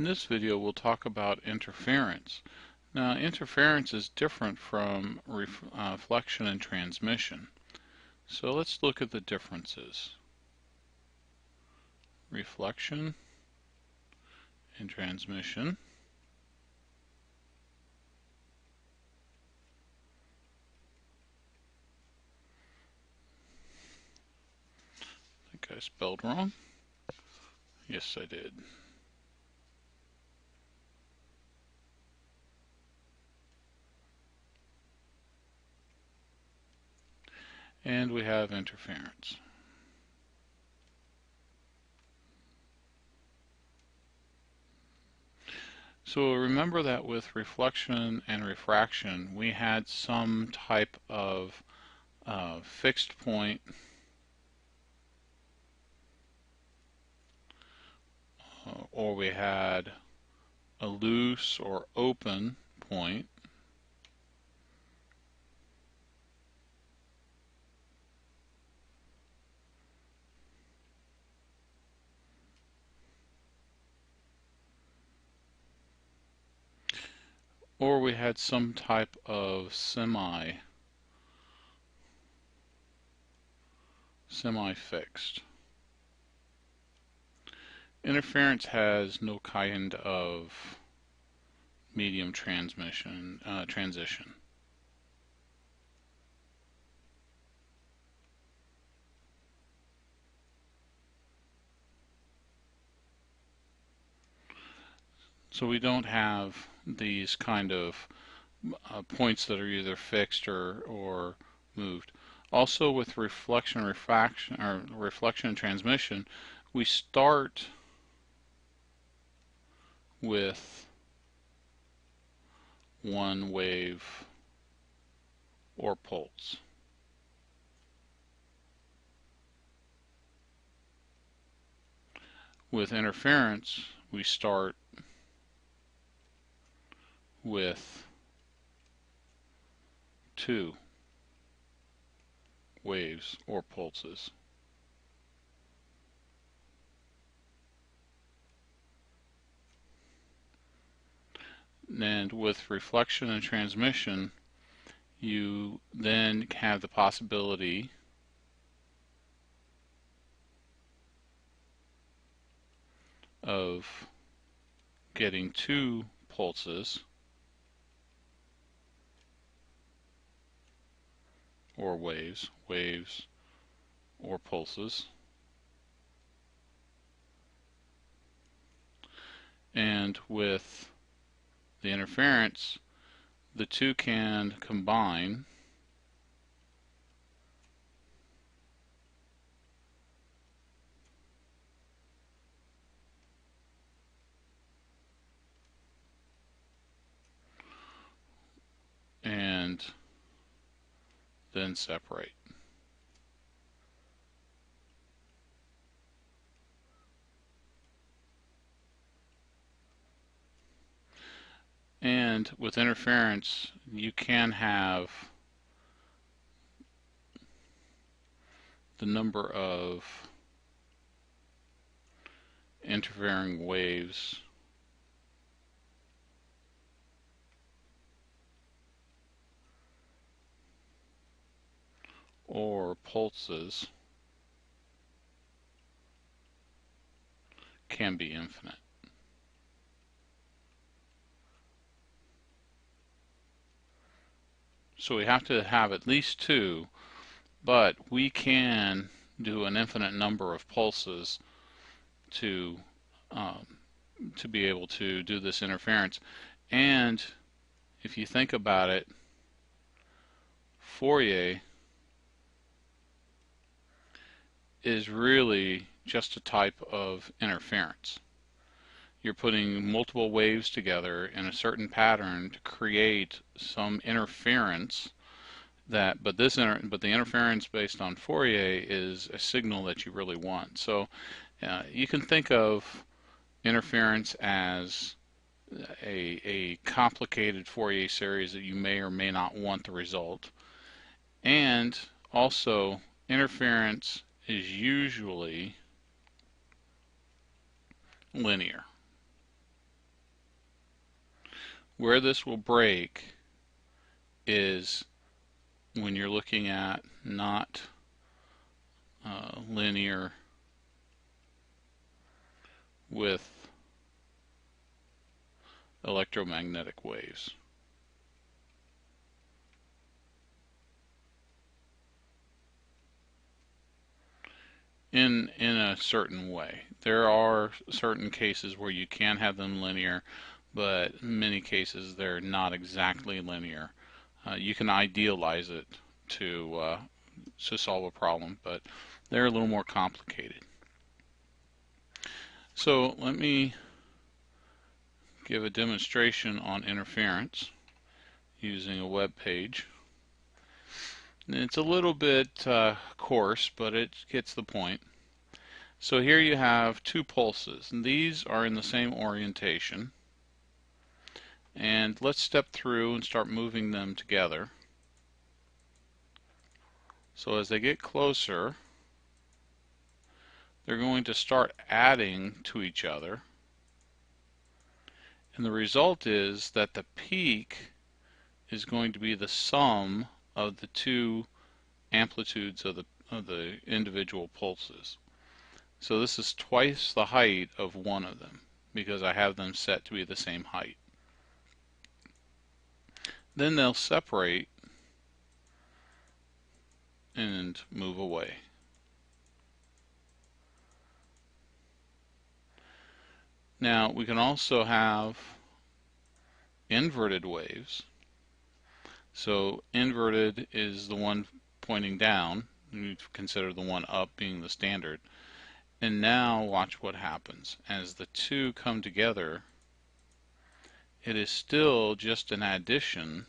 In this video, we'll talk about interference. Now, interference is different from reflection and transmission. So let's look at the differences. Reflection and transmission. I think I spelled wrong. Yes, I did. And we have interference. So remember that with reflection and refraction, we had some type of fixed point or we had a loose or open point, or we had some type of semi-fixed. Interference has no kind of medium transition. So we don't have these kind of points that are either fixed or moved. Also, with reflection and transmission, we start with one wave or pulse. With interference, we start with two waves or pulses. And with reflection and transmission, you then have the possibility of getting two pulses or waves or pulses. And with the interference, the two can combine and then separate. And with interference, you can have the number of interfering waves or pulses can be infinite. So we have to have at least two, but we can do an infinite number of pulses to be able to do this interference. And if you think about it, Fourier is really just a type of interference. You're putting multiple waves together in a certain pattern to create some interference but the interference based on Fourier is a signal that you really want. So you can think of interference as a complicated Fourier series that you may or may not want the result. And also, interference is usually linear. Where this will break is when you're looking at not linear with electromagnetic waves. In a certain way. There are certain cases where you can have them linear, but in many cases they're not exactly linear. You can idealize it to solve a problem, but they're a little more complicated. So let me give a demonstration on interference using a web page. It's a little bit coarse, but it gets the point. So here you have two pulses, and these are in the same orientation. And let's step through and start moving them together. So as they get closer, they're going to start adding to each other. And the result is that the peak is going to be the sum of the two amplitudes of the individual pulses. So this is twice the height of one of them because I have them set to be the same height. Then they'll separate and move away. Now we can also have inverted waves. So inverted is the one pointing down. You consider the one up being the standard. And now watch what happens. As the two come together, it is still just an addition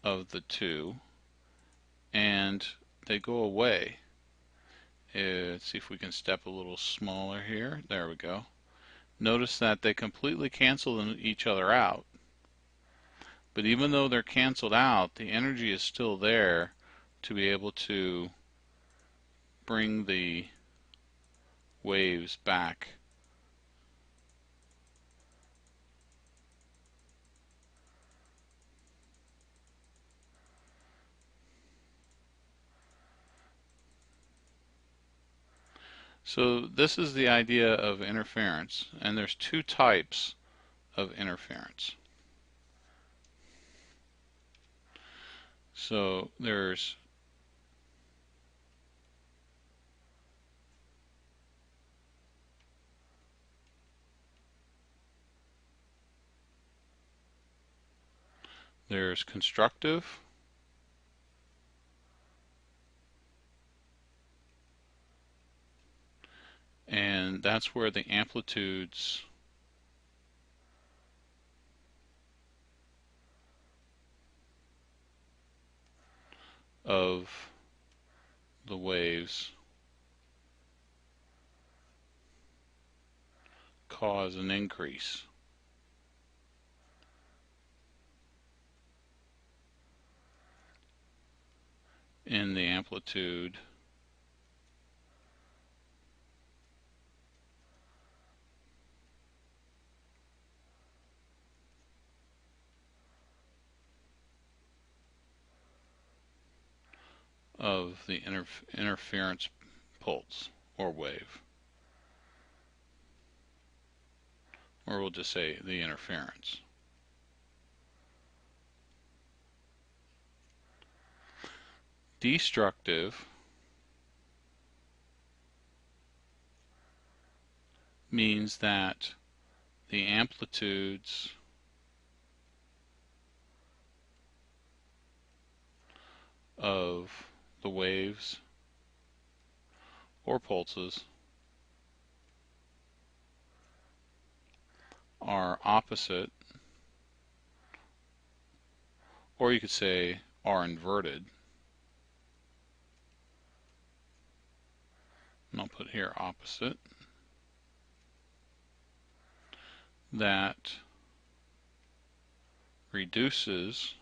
of the two, and they go away. Let's see if we can step a little smaller here. There we go. Notice that they completely cancel each other out. But even though they're canceled out, the energy is still there to be able to bring the waves back. So this is the idea of interference, and there's two types of interference. So there's constructive, and that's where the amplitudes of the waves cause an increase. In the amplitude of the interference pulse or wave, or we'll just say the interference. Destructive means that the amplitudes of the waves or pulses are opposite, or you could say are inverted. And I'll put here opposite. That reduces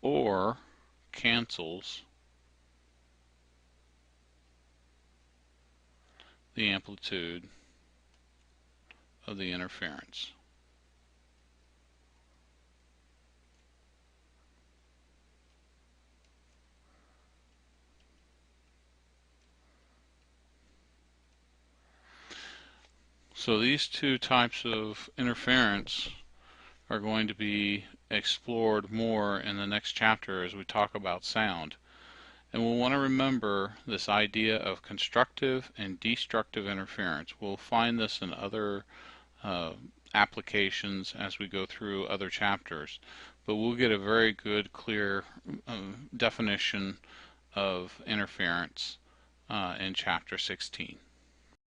or cancels the amplitude of the interference. So these two types of interference are going to be explored more in the next chapter as we talk about sound. And we'll want to remember this idea of constructive and destructive interference. We'll find this in other uh, applications as we go through other chapters, but we'll get a very good, clear definition of interference in chapter 16.